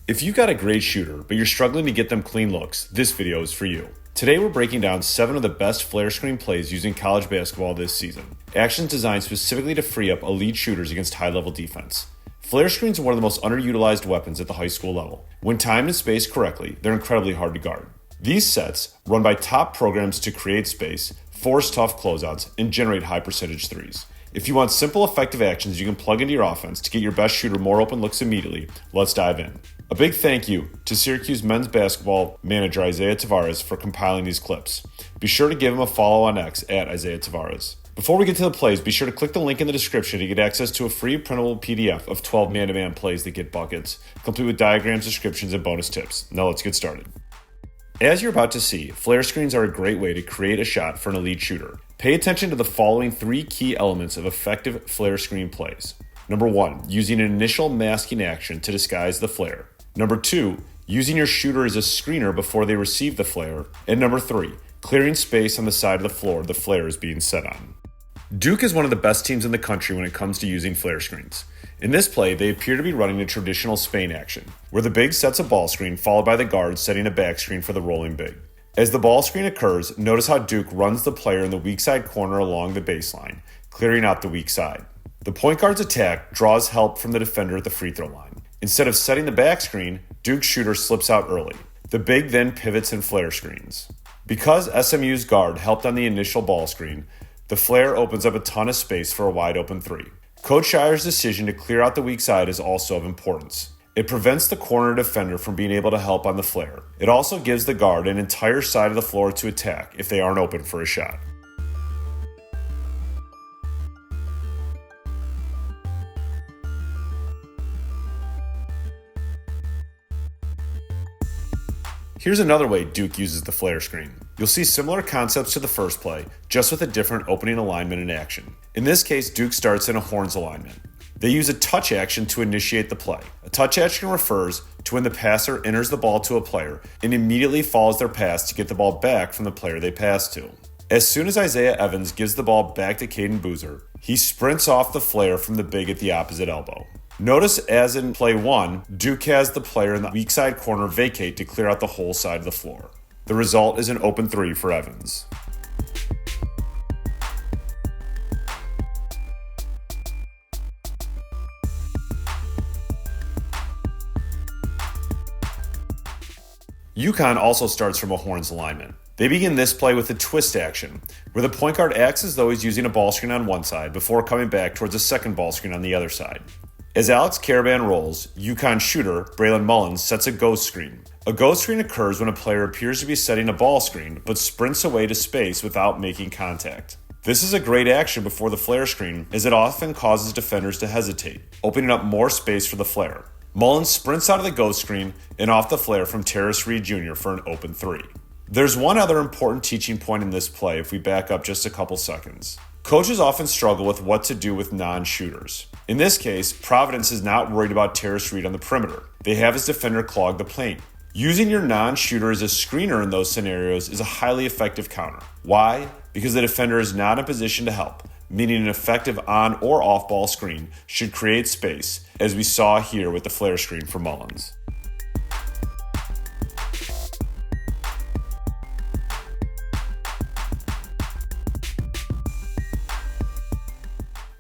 If you've got a great shooter, but you're struggling to get them clean looks, this video is for you. Today we're breaking down 7 of the best flare screen plays using college basketball this season. Actions designed specifically to free up elite shooters against high-level defense. Flare screens are one of the most underutilized weapons at the high school level. When timed and spaced correctly, they're incredibly hard to guard. These sets, run by top programs to create space, force tough closeouts, and generate high-percentage threes. If you want simple, effective actions you can plug into your offense to get your best shooter more open looks immediately, let's dive in. A big thank you to Syracuse men's basketball manager Isaiah Tavares for compiling these clips. Be sure to give him a follow on X at Isaiah Tavares. Before we get to the plays, be sure to click the link in the description to get access to a free printable PDF of 12 man-to-man plays that get buckets, complete with diagrams, descriptions, and bonus tips. Now let's get started. As you're about to see, flare screens are a great way to create a shot for an elite shooter. Pay attention to the following 3 key elements of effective flare screen plays. Number 1, using an initial masking action to disguise the flare. Number 2, using your shooter as a screener before they receive the flare. And number 3, clearing space on the side of the floor the flare is being set on. Duke is one of the best teams in the country when it comes to using flare screens. In this play, they appear to be running a traditional Spain action, where the big sets a ball screen followed by the guard setting a back screen for the rolling big. As the ball screen occurs, notice how Duke runs the player in the weak side corner along the baseline, clearing out the weak side. The point guard's attack draws help from the defender at the free throw line. Instead of setting the back screen, Duke's shooter slips out early. The big then pivots and flare screens. Because SMU's guard helped on the initial ball screen, the flare opens up a ton of space for a wide open 3. Coach Shire's decision to clear out the weak side is also of importance. It prevents the corner defender from being able to help on the flare. It also gives the guard an entire side of the floor to attack if they aren't open for a shot. Here's another way Duke uses the flare screen. You'll see similar concepts to the first play, just with a different opening alignment in action. In this case, Duke starts in a horns alignment. They use a touch action to initiate the play. A touch action refers to when the passer enters the ball to a player and immediately follows their pass to get the ball back from the player they passed to. As soon as Isaiah Evans gives the ball back to Caden Boozer, he sprints off the flare from the big at the opposite elbow. Notice as in play 1, Duke has the player in the weak side corner vacate to clear out the whole side of the floor. The result is an open 3 for Evans. UConn also starts from a horns alignment. They begin this play with a twist action, where the point guard acts as though he's using a ball screen on one side before coming back towards a second ball screen on the other side. As Alex Caravan rolls, UConn shooter Braylon Mullins sets a ghost screen. A ghost screen occurs when a player appears to be setting a ball screen but sprints away to space without making contact. This is a great action before the flare screen, as it often causes defenders to hesitate, opening up more space for the flare. Mullins sprints out of the ghost screen and off the flare from Terrace Reed Jr. for an open 3. There's one other important teaching point in this play if we back up just a couple seconds. Coaches often struggle with what to do with non-shooters. In this case, Providence is not worried about Terrace Reed on the perimeter. They have his defender clog the paint. Using your non-shooter as a screener in those scenarios is a highly effective counter. Why? Because the defender is not in position to help, meaning an effective on or off ball screen should create space, as we saw here with the flare screen for Mullins.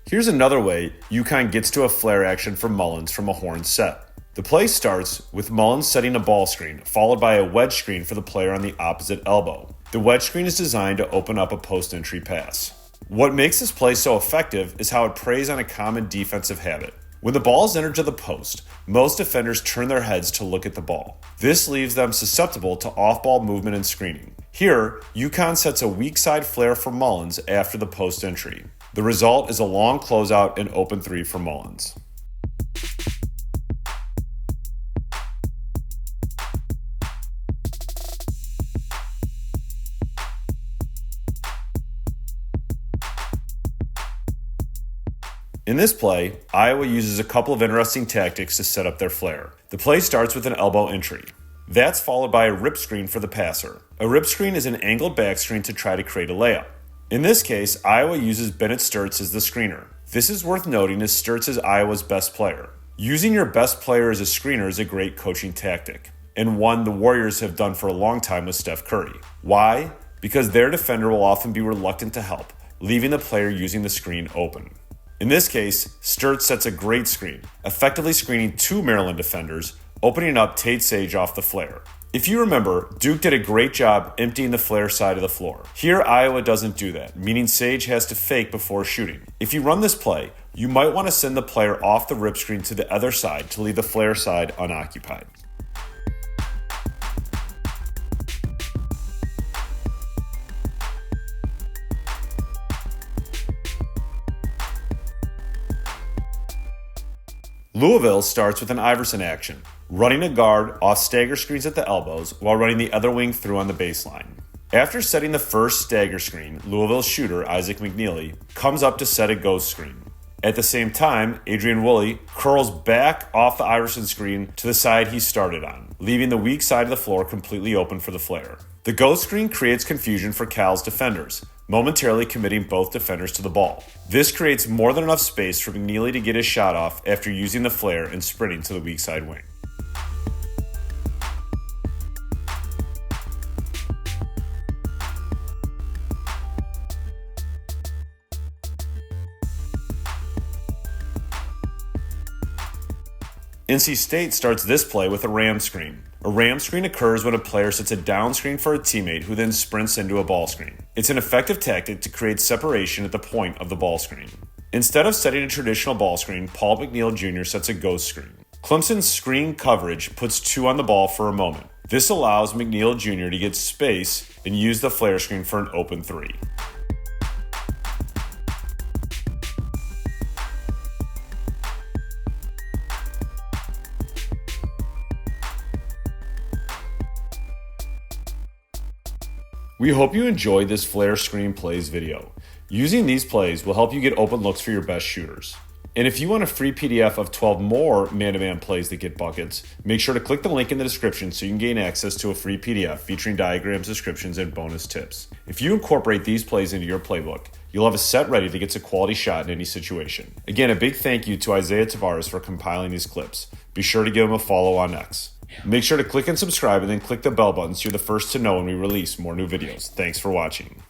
Here's another way UConn gets to a flare action for Mullins from a horn set. The play starts with Mullins setting a ball screen, followed by a wedge screen for the player on the opposite elbow. The wedge screen is designed to open up a post-entry pass. What makes this play so effective is how it preys on a common defensive habit. When the ball is entered to the post, most defenders turn their heads to look at the ball. This leaves them susceptible to off-ball movement and screening. Here, UConn sets a weak side flare for Mullins after the post entry. The result is a long closeout and open 3 for Mullins. In this play, Iowa uses a couple of interesting tactics to set up their flare. The play starts with an elbow entry. That's followed by a rip screen for the passer. A rip screen is an angled back screen to try to create a layup. In this case, Iowa uses Bennett Sturtz as the screener. This is worth noting as Sturtz is Iowa's best player. Using your best player as a screener is a great coaching tactic, and one the Warriors have done for a long time with Steph Curry. Why? Because their defender will often be reluctant to help, leaving the player using the screen open. In this case, Sturt sets a great screen, effectively screening two Maryland defenders, opening up Tate Sage off the flare. If you remember, Duke did a great job emptying the flare side of the floor. Here, Iowa doesn't do that, meaning Sage has to fake before shooting. If you run this play, you might want to send the player off the rip screen to the other side to leave the flare side unoccupied. Louisville starts with an Iverson action, running a guard off stagger screens at the elbows while running the other wing through on the baseline. After setting the first stagger screen, Louisville's shooter, Isaac McNeely, comes up to set a ghost screen. At the same time, Adrian Woolley curls back off the Iverson screen to the side he started on, leaving the weak side of the floor completely open for the flare. The ghost screen creates confusion for Cal's defenders, momentarily committing both defenders to the ball. This creates more than enough space for McNeely to get his shot off after using the flare and sprinting to the weak side wing. NC State starts this play with a ram screen. A ram screen occurs when a player sets a down screen for a teammate who then sprints into a ball screen. It's an effective tactic to create separation at the point of the ball screen. Instead of setting a traditional ball screen, Paul McNeil Jr. sets a ghost screen. Clemson's screen coverage puts two on the ball for a moment. This allows McNeil Jr. to get space and use the flare screen for an open three. We hope you enjoyed this flare screen plays video. Using these plays will help you get open looks for your best shooters. And if you want a free PDF of 12 more man-to-man plays that get buckets, make sure to click the link in the description so you can gain access to a free PDF featuring diagrams, descriptions, and bonus tips. If you incorporate these plays into your playbook, you'll have a set ready that gets a quality shot in any situation. Again, a big thank you to Isaiah Tavares for compiling these clips. Be sure to give him a follow on X. Make sure to click and subscribe and then click the bell button so you're the first to know when we release more new videos. Thanks for watching.